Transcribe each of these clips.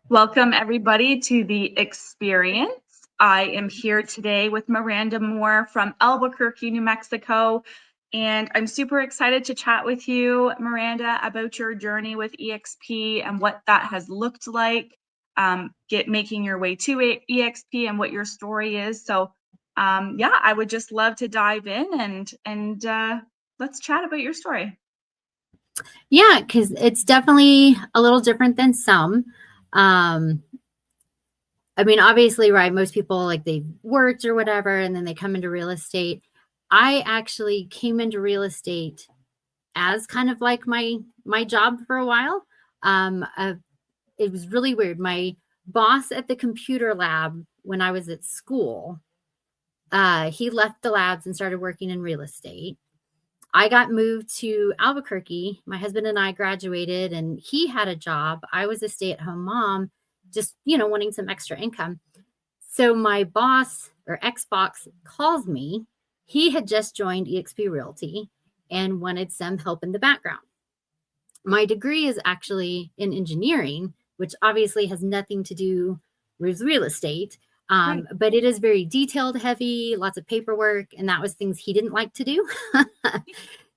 Welcome, everybody, to the experience. I am here today with Miranda Moore from Albuquerque, New Mexico. And I'm super excited to chat with you, Miranda, about your journey with eXp and what that has looked like, making your way to eXp and what your story is. So, I would just love to dive in and let's chat about your story. Yeah, because it's definitely a little different than some. Um, I mean, obviously, right, most people like they've worked or whatever, and then they come into real estate. I actually came into real estate as kind of like my job for a while. It was really weird. My boss at the computer lab when I was at school, he left the labs and started working in real estate. I got moved to Albuquerque. My husband and I graduated, and he had a job. I was a stay-at-home mom, just, wanting some extra income. So my boss or ex-boss calls me. He had just joined eXp Realty and wanted some help in the background. My degree is actually in engineering, which obviously has nothing to do with real estate. Right. But it is very detailed heavy, lots of paperwork, and that was things he didn't like to do.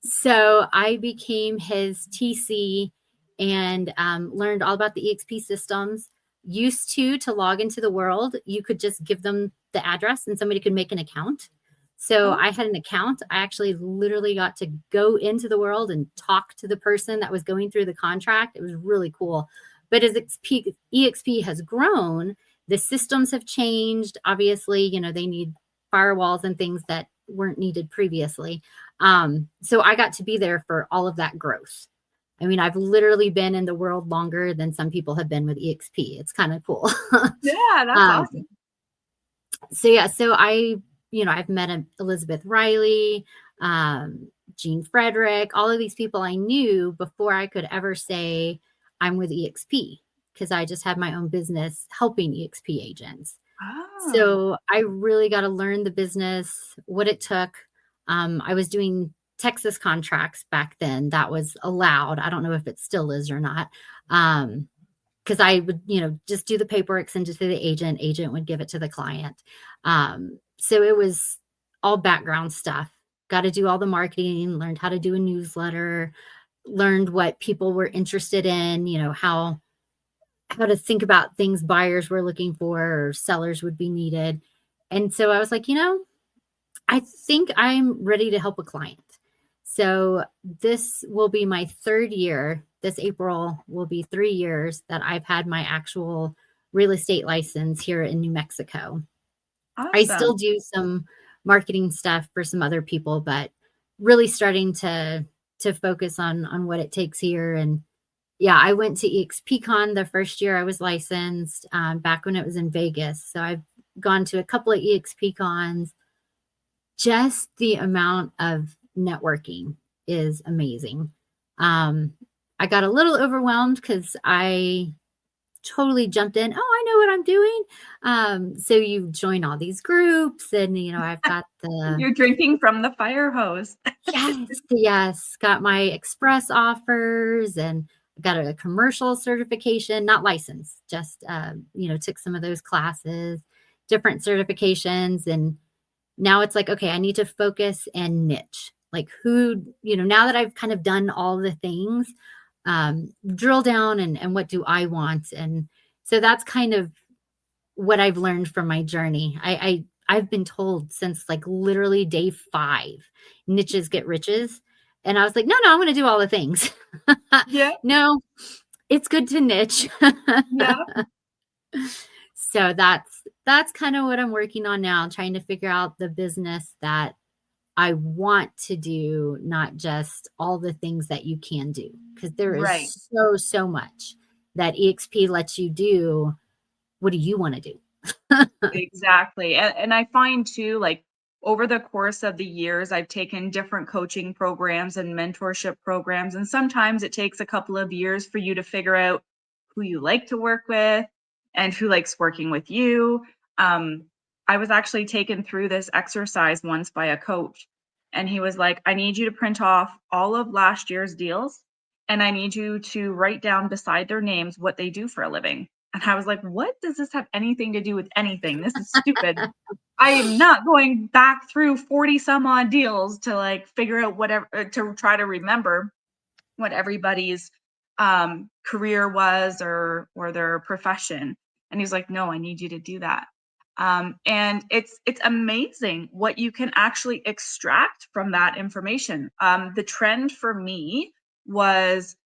So I became his TC and learned all about the eXp systems. Used to log into the world, you could just give them the address and somebody could make an account. So I had an account. I actually literally got to go into the world and talk to the person that was going through the contract. It was really cool. But as eXp has grown, the systems have changed. Obviously, they need firewalls and things that weren't needed previously. So I got to be there for all of that growth. I mean, I've literally been in the world longer than some people have been with eXp. It's kind of cool. Yeah, that's awesome. So I've met Elizabeth Riley, Gene Frederick, all of these people I knew before I could ever say I'm with eXp, because I just had my own business helping eXp agents. Oh, So I really got to learn the business, what it took. I was doing Texas contracts back then. That was allowed. I don't know if it still is or not. Because I would, just do the paperwork, send it to the agent would give it to the client. So it was all background stuff. Got to do all the marketing, learned how to do a newsletter, learned what people were interested in, how to think about things buyers were looking for or sellers would be needed. And so I was like, I think I'm ready to help a client. So this will be my third year. This April will be 3 years that I've had my actual real estate license here in New Mexico. I still awesome. do some marketing stuff for some other people, but really starting to focus on what it takes here. And yeah, I went to eXpCon the first year I was licensed, back when it was in Vegas. So I've gone to a couple of eXpCons. Just the amount of networking is amazing. I got a little overwhelmed because I totally jumped in. Oh, I know what I'm doing. So you join all these groups, and I've got the You're drinking from the fire hose. yes, got my express offers and got a commercial certification, not licensed, just took some of those classes, different certifications, and now it's like, okay, I need to focus and niche. Like now that I've kind of done all the things, drill down and what do I want? And so that's kind of what I've learned from my journey. I've been told since like literally day 5, niches get riches. And I was like, no, I'm going to do all the things. Yeah, No, it's good to niche. yeah. So that's kind of what I'm working on now, trying to figure out the business that I want to do, not just all the things that you can do, because there Right. is so much that eXp lets you do. What do you want to do? Exactly. And I find too, like over the course of the years, I've taken different coaching programs and mentorship programs. And sometimes it takes a couple of years for you to figure out who you like to work with and who likes working with you. Um, I was actually taken through this exercise once by a coach, and he was like, I need you to print off all of last year's deals, and I need you to write down beside their names what they do for a living. And I was like, what does this have anything to do with anything? This is stupid. I am not going back through 40 some odd deals to like figure out whatever, to try to remember what everybody's career was or their profession. And he's like, no, I need you to do that. And it's amazing what you can actually extract from that information. The trend for me was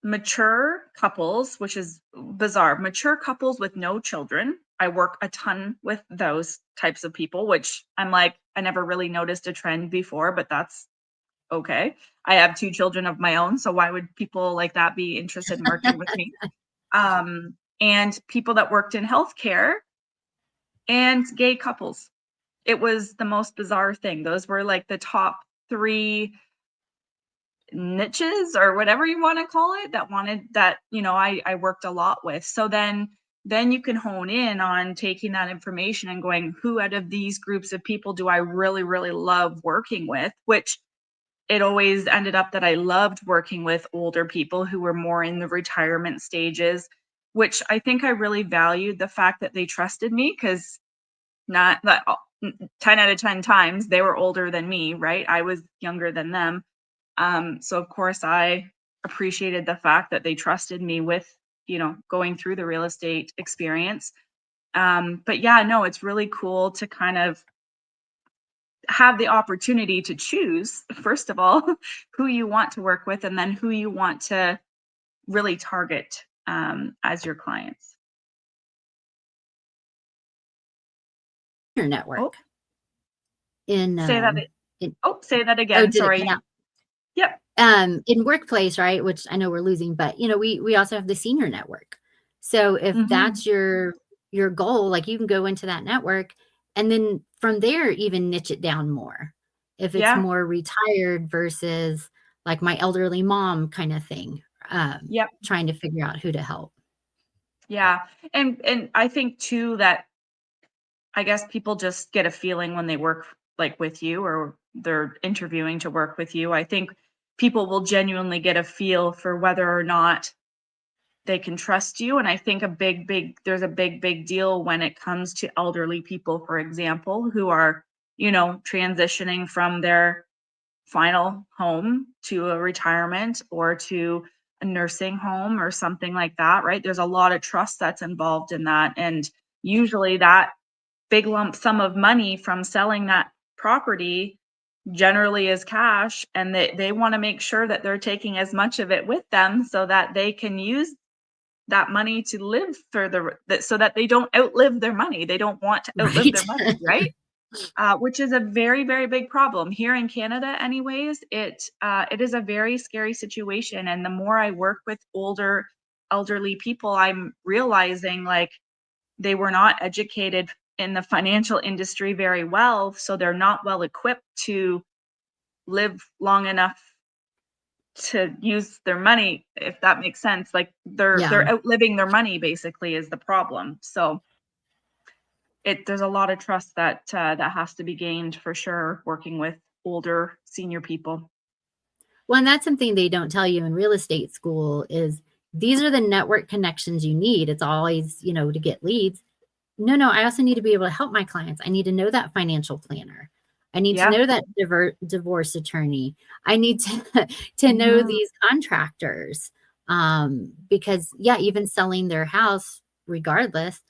mature couples, which is bizarre, mature couples with no children. I work a ton with those types of people, which I'm like, I never really noticed a trend before, but that's okay. I have 2 children of my own, so why would people like that be interested in working with me? And people that worked in healthcare and gay couples. It was the most bizarre thing. Those were like the top 3 niches or whatever you want to call it that wanted that, I worked a lot with. So then you can hone in on taking that information and going, who out of these groups of people do I really, really love working with? Which it always ended up that I loved working with older people who were more in the retirement stages, which I think I really valued the fact that they trusted me because not that 10 out of 10 times they were older than me, right? I was younger than them. So of course I appreciated the fact that they trusted me with, going through the real estate experience. But yeah, no, it's really cool to kind of have the opportunity to choose, first of all, who you want to work with, and then who you want to really target as your clients. Your Oh, network in say that. in Say that oh, again. did it Sorry. cut out? Yep. In workplace, right, which I know we're losing, but we also have the senior network. So if Mm-hmm. that's your goal, like you can go into that network and then from there even niche it down more. If it's Yeah. more retired versus like my elderly mom kind of thing, Yep. trying to figure out who to help. Yeah. And I think too that I guess people just get a feeling when they work like with you or they're interviewing to work with you. I think people will genuinely get a feel for whether or not they can trust you. And I think there's a big deal when it comes to elderly people, for example, who are, transitioning from their final home to a retirement or to a nursing home or something like that, right? There's a lot of trust that's involved in that. And usually that big lump sum of money from selling that property generally is cash, and they want to make sure that they're taking as much of it with them so that they can use that money to live further, so that they don't outlive their money. They don't want to outlive Right. their money, right? Which is a very, very big problem here in Canada. Anyways, it is a very scary situation. And the more I work with elderly people, I'm realizing like they were not educated in the financial industry very well, so they're not well equipped to live long enough to use their money, if that makes sense. Like Yeah. they're outliving their money basically is the problem. So there's a lot of trust that has to be gained for sure working with older senior people. Well, and that's something they don't tell you in real estate school is these are the network connections you need. It's always, to get leads. No, I also need to be able to help my clients. I need to know that financial planner. I need to Yeah. know that divorce attorney. I need to know Mhm. these contractors. Because even selling their house, regardless,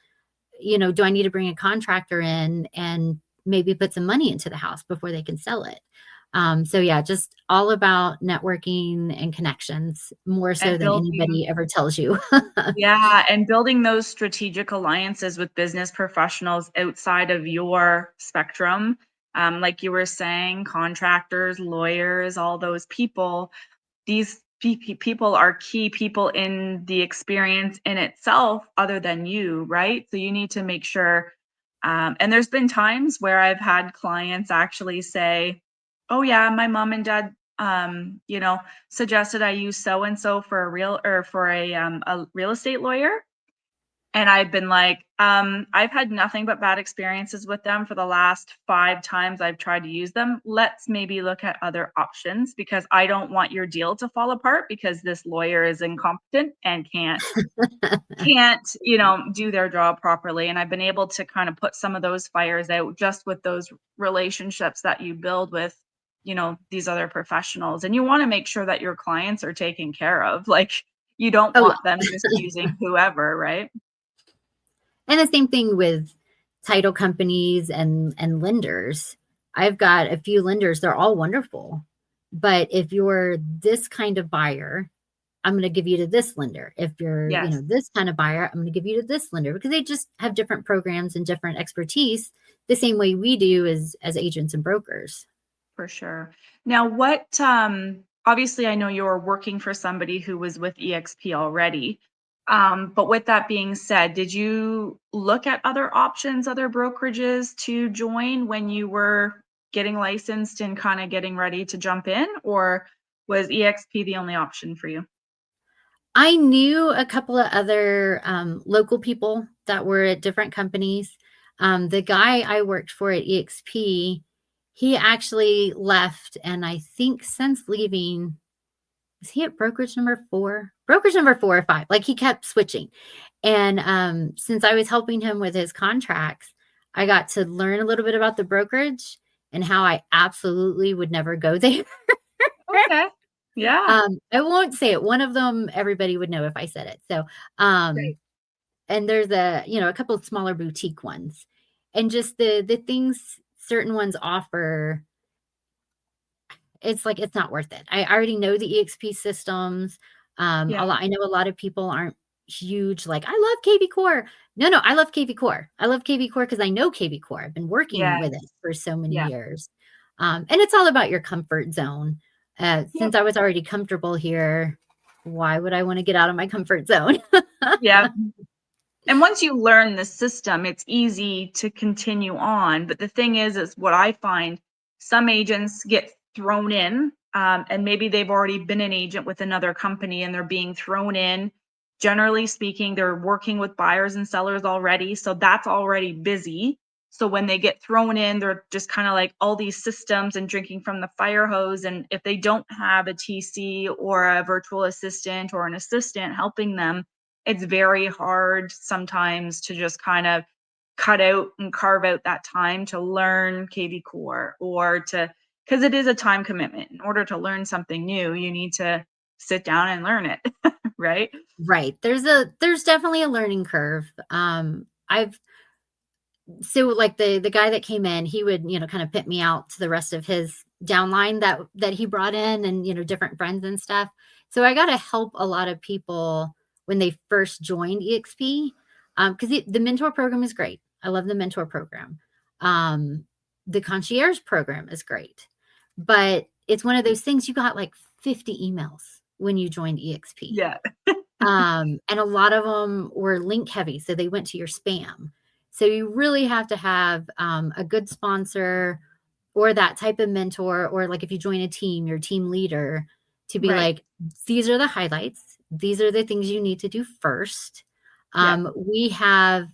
do I need to bring a contractor in and maybe put some money into the house before they can sell it? So just all about networking and connections more so And than building anybody ever tells you. Yeah, and building those strategic alliances with business professionals outside of your spectrum, like you were saying, contractors, lawyers, all those people, these people are key people in the experience in itself, other than you, right? So you need to make sure. And there's been times where I've had clients actually say, "Oh yeah, my mom and dad, suggested I use so and so for a real estate lawyer." And I've been like, I've had nothing but bad experiences with them for the last 5 times I've tried to use them. Let's maybe look at other options, because I don't want your deal to fall apart because this lawyer is incompetent and can't, do their job properly. And I've been able to kind of put some of those fires out just with those relationships that you build with, these other professionals. And you want to make sure that your clients are taken care of. Like, you don't Oh, want them just using whoever, right? and the same thing with title companies and lenders. I've got a few lenders, they're all wonderful. But if you're this kind of buyer, I'm going to give you to this lender. If you're, Yes, this kind of buyer, I'm going to give you to this lender, because they just have different programs and different expertise, the same way we do as agents and brokers. for sure. Now, obviously I know you're working for somebody who was with eXp already. But with that being said, did you look at other options, other brokerages to join when you were getting licensed and kind of getting ready to jump in, or was eXp the only option for you? I knew a couple of other local people that were at different companies. The guy I worked for at eXp, he actually left, and I think since leaving, is he at brokerage number 4? Brokerage number 4 or 5. Like, he kept switching. And since I was helping him with his contracts, I got to learn a little bit about the brokerage and how I absolutely would never go there. Okay. Yeah. I won't say it. One of them, everybody would know if I said it. So, Great. and there's a couple of smaller boutique ones, and just the things certain ones offer, it's like, it's not worth it. I already know the EXP systems. Yeah. I know a lot of people aren't huge, like, I love KV Core. No, I love KV Core. I love KV Core because I know KV Core. I've been working Yeah. with it for so many Yeah. years. And it's all about your comfort zone. Yep. Since I was already comfortable here, why would I want to get out of my comfort zone? Yeah. And once you learn the system, it's easy to continue on. But the thing is what I find, some agents get thrown in, and maybe they've already been an agent with another company and they're being thrown in. Generally speaking, they're working with buyers and sellers already. So that's already busy. So when they get thrown in, they're just kind of like all these systems and drinking from the fire hose. And if they don't have a TC or a virtual assistant or an assistant helping them, it's very hard sometimes to just kind of cut out and carve out that time to learn KV Core, or because it is a time commitment. In order to learn something new, you need to sit down and learn it, right? Right. There's definitely a learning curve. I've So like the guy that came in, he would, kind of pit me out to the rest of his downline that he brought in, and, different friends and stuff. So I got to help a lot of people when they first joined EXP, because the mentor program is great. I love the mentor program. The concierge program is great, but it's one of those things, you got like 50 emails when you joined EXP. Yeah. And a lot of them were link heavy, so they went to your spam. So you really have to have a good sponsor, or that type of mentor, or like if you join a team, your team leader, to be Right. like, these are the highlights. These are the things you need to do first. Yeah. We have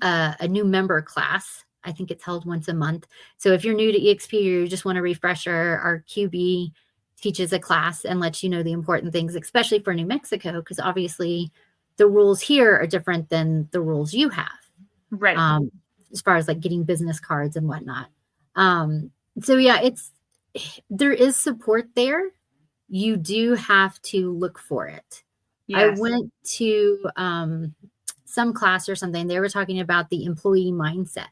a new member class. I think it's held once a month. So if you're new to EXP, or you just want a refresher, our QB teaches a class and lets you know the important things, especially for New Mexico, because obviously the rules here are different than the rules you have, Right. as far as like getting business cards and whatnot. So yeah, there is support there. You do have to look for it. I Yes. went to some class or something. They were talking about the employee mindset.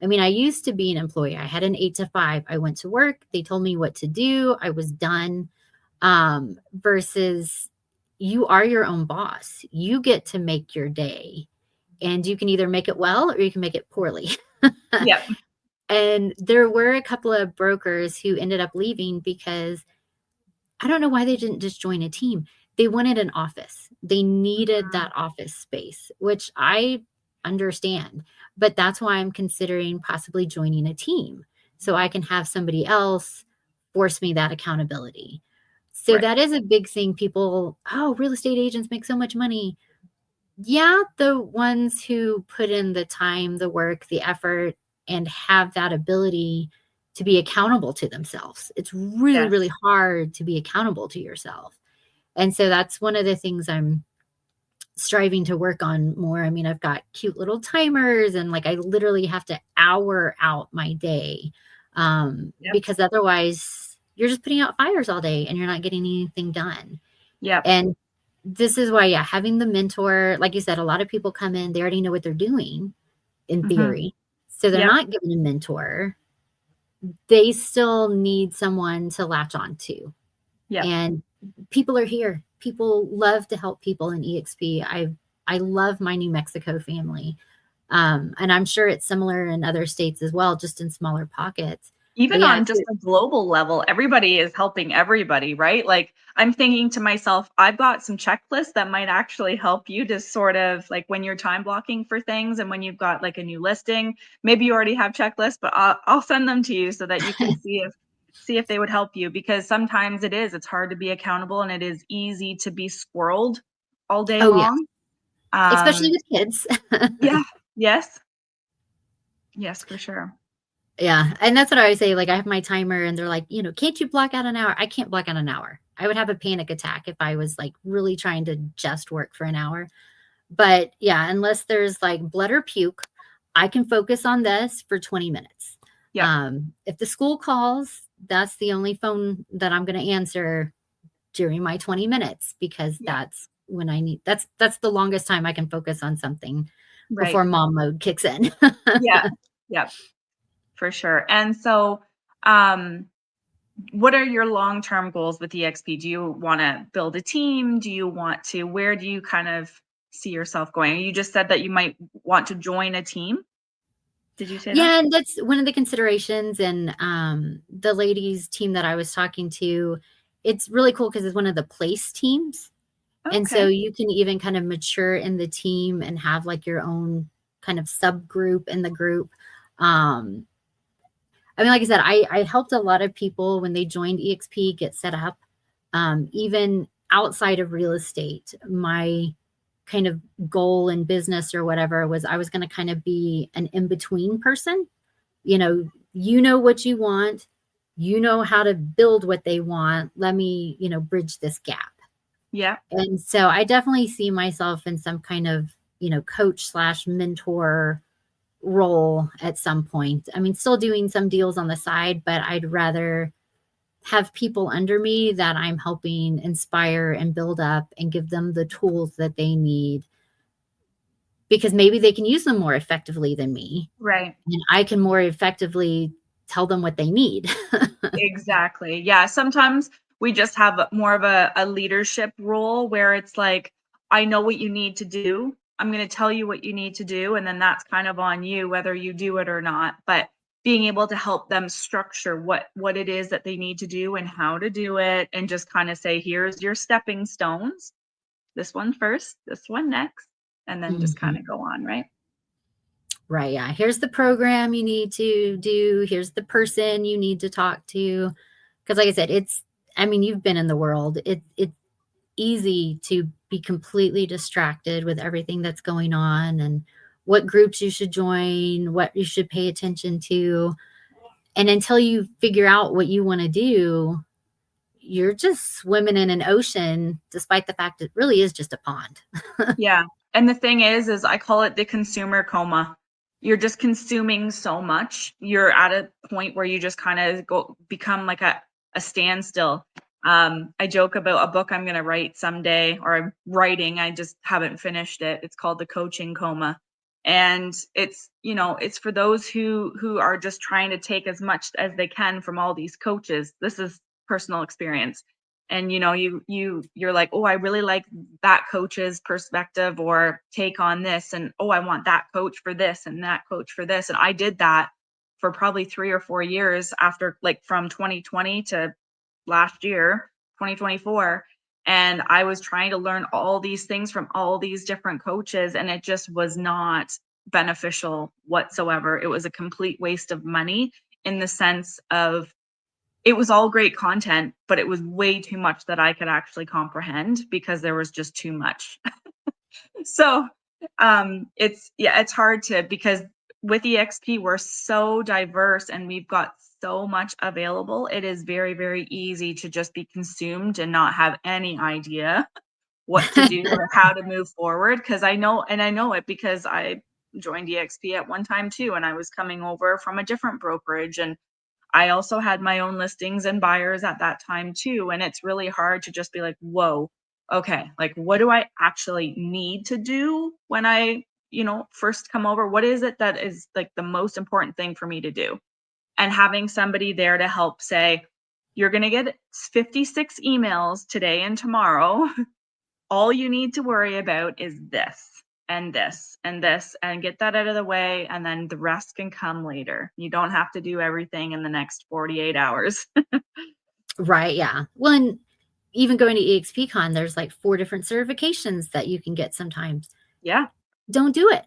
I mean, I used to be an employee. I had an 8 to 5. I went to work. They told me what to do. I was done. Versus, you are your own boss. You get to make your day, and you can either make it well or you can make it poorly. Yeah. And there were a couple of brokers who ended up leaving because I don't know why they didn't just join a team. They wanted an office. They needed that office space, which I understand. But that's why I'm considering possibly joining a team, so I can have somebody else force me that accountability. So Right. that is a big thing. People, oh, real estate agents make so much money. Yeah, the ones who put in the time, the work, the effort, and have that ability to be accountable to themselves. It's really, Yes. really hard to be accountable to yourself. And so that's one of the things I'm striving to work on more. I mean, I've got cute little timers and like I literally have to hour out my day Yep. because otherwise you're just putting out fires all day and you're not getting anything done. Yep. And this is why, yeah, having the mentor, like you said, a lot of people come in, they already know what they're doing in Hmm. theory. So they're Yep. not given a mentor. They still need someone to latch on to. Yep. And people are here. People love to help people in eXp. I love my New Mexico family. And I'm sure it's similar in other states as well, just in smaller pockets. But Even yeah, on it's just a global level, everybody is helping everybody, right? Like I'm thinking to myself, I've got some checklists that might actually help you to sort of like when you're time blocking for things and when you've got like a new listing, maybe you already have checklists, but I'll send them to you so that you can see if they would help you because sometimes it's hard to be accountable and it is easy to be squirreled all day oh yeah, long. especially Um, with kids. yeah, yes, yes, for sure. Yeah. And that's what I always say. Like, I have my timer, and they're like, can't you block out an hour? I can't block out an hour. I would have a panic attack if I was like really trying to just work for an hour. But yeah, unless there's like blood or puke, I can focus on this for 20 minutes. Yep, If the school calls, that's the only phone that I'm going to answer during my 20 minutes because yep, that's when I need that's the longest time I can focus on something right. before mom mode kicks in. Yeah, yep. For sure. And so, um, what are your long-term goals with eXp? Do you want to build a team? Where do you kind of see yourself going? You just said that you might want to join a team. Did you say that? Yeah, and that's one of the considerations. And the ladies team that I was talking to, it's really cool because it's one of the place teams. And so Okay. you can even kind of mature in the team and have like your own kind of subgroup in the group. Um, I mean, like I said, I helped a lot of people when they joined EXP get set up, even outside of real estate. My kind of goal in business or whatever was I was going to kind of be an in between person. You know what you want, how to build what they want. Let me, bridge this gap. Yeah. And so I definitely see myself in some kind of, coach slash mentor role at some point. I mean, still doing some deals on the side, but I'd rather have people under me that I'm helping inspire and build up and give them the tools that they need because maybe they can use them more effectively than me Right. and I can more effectively tell them what they need. Exactly. Yeah. Sometimes we just have more of a leadership role where it's like, I know what you need to do. I'm going to tell you what you need to do. And then that's kind of on you, whether you do it or not. But being able to help them structure what it is that they need to do and how to do it and just kind of say, here's your stepping stones. This one first, this one next, and then just kind Mhm. of go on, right? Right. Yeah. Here's the program you need to do. Here's the person you need to talk to. Because, like I said, I mean, you've been in the world. It's easy to be completely distracted with everything that's going on and what groups you should join, what you should pay attention to. And until you figure out what you want to do, you're just swimming in an ocean, despite the fact it really is just a pond. Yeah. And the thing is I call it the consumer coma. You're just consuming so much. You're at a point where you just kind of become like a standstill. I joke about a book I'm going to write someday, or I'm writing. I just haven't finished it. It's called The Coaching Coma. And it's for those who are just trying to take as much as they can from all these coaches. This is personal experience. And you're like, oh, I really like that coach's perspective or take on this, and oh, I want that coach for this and that coach for this. And I did that for probably 3 or 4 years after, like, from 2020 to last year, 2024. And I was trying to learn all these things from all these different coaches, and it just was not beneficial whatsoever. It was a complete waste of money in the sense of it was all great content, but it was way too much that I could actually comprehend because there was just too much. So it's hard to, because with EXP we're so diverse and we've got so much available. It is very, very easy to just be consumed and not have any idea what to do or how to move forward. Because I know it because I joined EXP at one time too, and I was coming over from a different brokerage, and I also had my own listings and buyers at that time too. And it's really hard to just be like, whoa, okay, like what do I actually need to do when I, first come over? What is it that is like the most important thing for me to do? And having somebody there to help say, you're going to get 56 emails today and tomorrow. All you need to worry about is this and this and this, and get that out of the way. And then the rest can come later. You don't have to do everything in the next 48 hours. Right. Yeah. Well, and even going to EXPCon, there's like 4 different certifications that you can get sometimes. Yeah. Don't do it.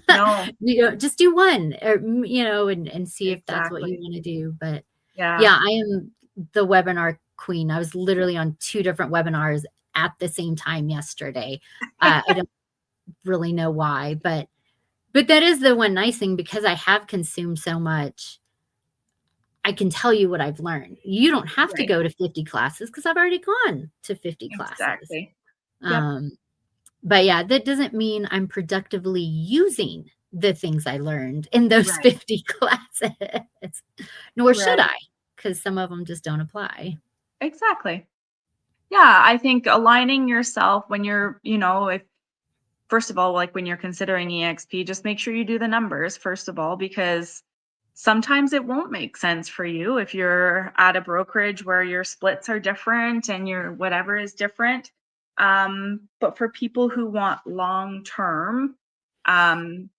No. Just do one, or, and see if that's what you Exactly. want to do. But Yeah. yeah, I am the webinar queen. I was literally on 2 different webinars at the same time yesterday. I don't really know why, but that is the one nice thing, because I have consumed so much. I can tell you what I've learned. You don't have to Right. go to 50 classes, because I've already gone to 50 classes. Exactly. Yep. But yeah, that doesn't mean I'm productively using the things I learned in those Right. 50 classes, nor should Right. I, because some of them just don't apply. Exactly. Yeah. I think aligning yourself when you're, if first of all, like when you're considering EXP, just make sure you do the numbers, first of all, because sometimes it won't make sense for you if you're at a brokerage where your splits are different and your whatever is different. But for people who want um,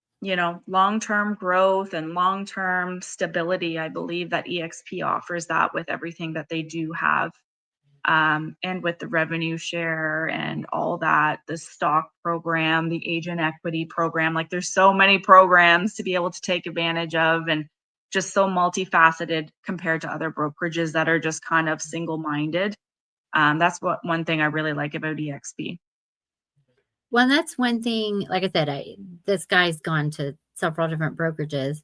long-term growth and long-term stability, I believe that EXP offers that with everything that they do have, and with the revenue share and all that, the stock program, the agent equity program. Like there's so many programs to be able to take advantage of, and just so multifaceted compared to other brokerages that are just kind of single-minded. That's one thing I really like about EXP. Well, that's one thing. Like I said, this guy's gone to several different brokerages.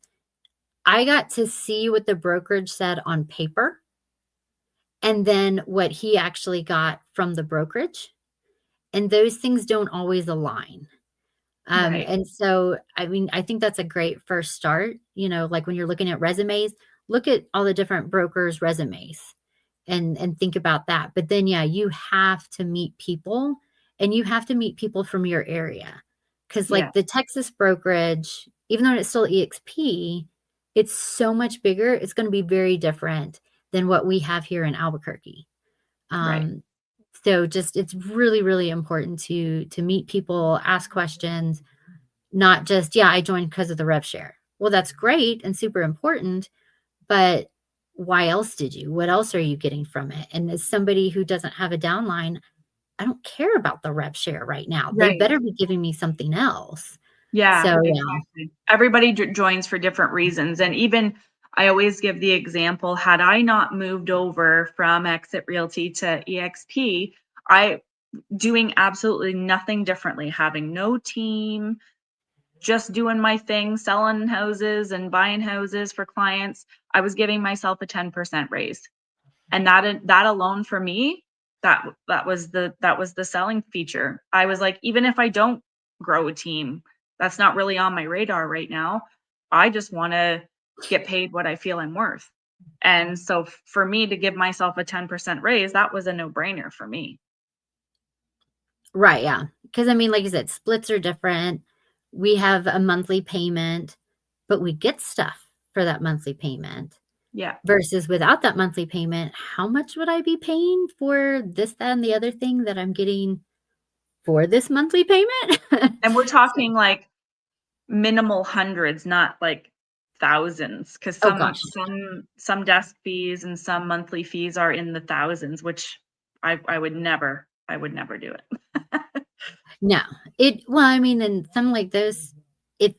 I got to see what the brokerage said on paper, and then what he actually got from the brokerage. And those things don't always align. Right. And so, I mean, I think that's a great first start. Like when you're looking at resumes, look at all the different brokers' resumes and think about that. But then, yeah, you have to meet people, and you have to meet people from your area. Because, Yeah. like the Texas brokerage, even though it's still EXP, it's so much bigger. It's going to be very different than what we have here in Albuquerque. Right. Um, so just it's really, really important to meet people, ask questions, not just, yeah, I joined because of the rev share. Well, that's great and super important, but why else did you? What else are you getting from it? And as somebody who doesn't have a downline, I don't care about the rev share right now. They Right. better be giving me something else. Yeah, So yeah. exactly. Everybody joins for different reasons. And even I always give the example, had I not moved over from Exit Realty to EXP, I doing absolutely nothing differently, having no team, just doing my thing, selling houses and buying houses for clients, I was giving myself a 10% raise. And that alone for me, that was the selling feature. I was like, even if I don't grow a team, that's not really on my radar right now. I just want to get paid what I feel I'm worth. And so for me to give myself a 10% raise, that was a no-brainer for me. Right, yeah. Because I mean, like you said, splits are different. We have a monthly payment, but we get stuff for that monthly payment. Yeah. Versus without that monthly payment, how much would I be paying for this, that, and the other thing that I'm getting for this monthly payment? And we're So, talking like minimal hundreds, not like thousands, because oh some gosh, some desk fees and some monthly fees are in the thousands, which I would never do it. no. Well, I mean, and something like this, if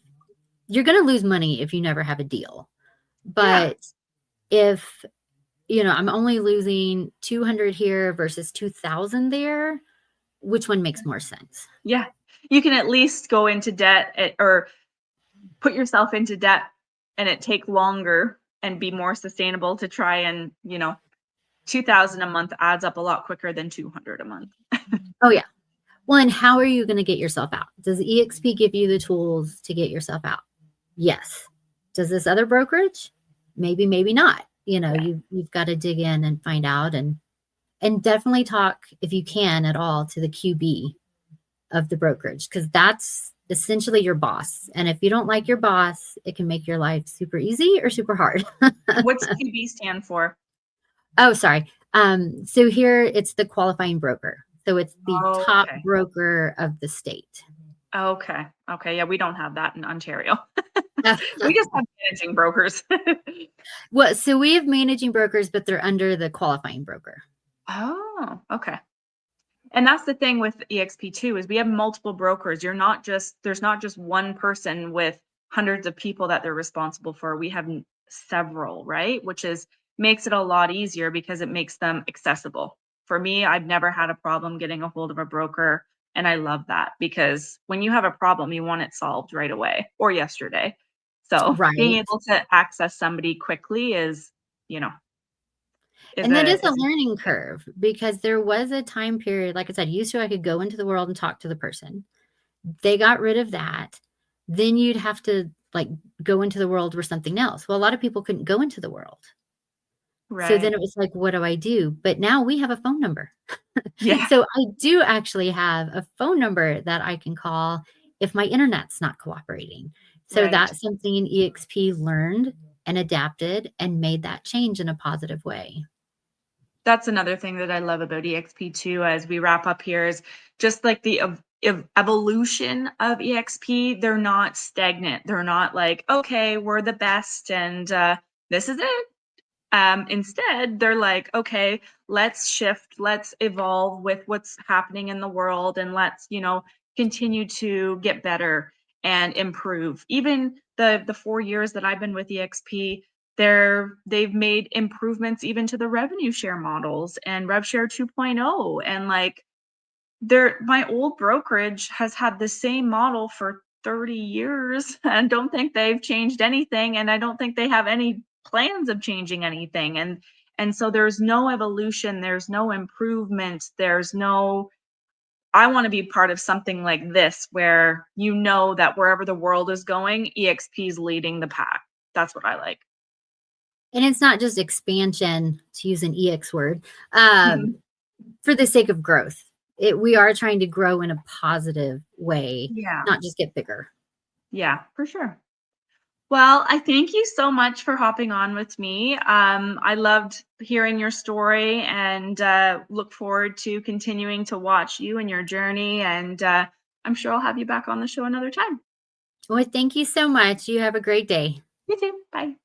you're going to lose money if you never have a deal. Yeah. But if, I'm only losing 200 here versus 2,000 there, which one makes more sense. Yeah. You can at least go into debt or put yourself into debt and it take longer and be more sustainable to try and, $2,000 a month adds up a lot quicker than $200 a month. Oh yeah. Well, and how are you going to get yourself out? Does eXp give you the tools to get yourself out? Yes. Does this other brokerage? Maybe, maybe not. You've got to dig in and find out, and definitely talk, if you can at all, to the QB of the brokerage, because that's essentially your boss. And if you don't like your boss, it can make your life super easy or super hard. What's QB stand for? Oh, sorry. So here it's the qualifying broker. So it's the top broker of the state. Okay. Yeah, we don't have that in Ontario. We just have managing brokers. Well, so we have managing brokers, but they're under the qualifying broker. Oh, okay. And that's the thing with eXp too, is we have multiple brokers. There's not just one person with hundreds of people that they're responsible for. We have several, right? Which makes it a lot easier because it makes them accessible. For me, I've never had a problem getting a hold of a broker. And I love that, because when you have a problem, you want it solved right away or yesterday. So being able to access somebody quickly is that is a learning curve, because there was a time period, like I said, used to I could go into the world and talk to the person. They got rid of that. Then you'd have to go into the world for something else. Well, a lot of people couldn't go into the world. Right. So then it was like, what do I do? But now we have a phone number. Yeah. So I do actually have a phone number that I can call if my internet's not cooperating. So that's something eXp learned and adapted and made that change in a positive way. That's another thing that I love about eXp too, as we wrap up here, is just like the evolution of eXp. They're not stagnant. They're not like, okay, we're the best and this is it. Instead, they're like, okay, let's shift, let's evolve with what's happening in the world, and let's, continue to get better and improve. Even the 4 years that I've been with eXp, they've made improvements even to the revenue share models and rev share 2.0. And my old brokerage has had the same model for 30 years and don't think they've changed anything. And I don't think they have any plans of changing anything. And so there's no evolution, there's no improvement, I want to be part of something like this, where that wherever the world is going, eXp is leading the pack. That's what I like. And it's not just expansion, to use an EX word, for the sake of growth. We are trying to grow in a positive way, not just get bigger. Yeah, for sure. Well, I thank you so much for hopping on with me. I loved hearing your story, and look forward to continuing to watch you and your journey. And I'm sure I'll have you back on the show another time. Well, thank you so much. You have a great day. You too. Bye.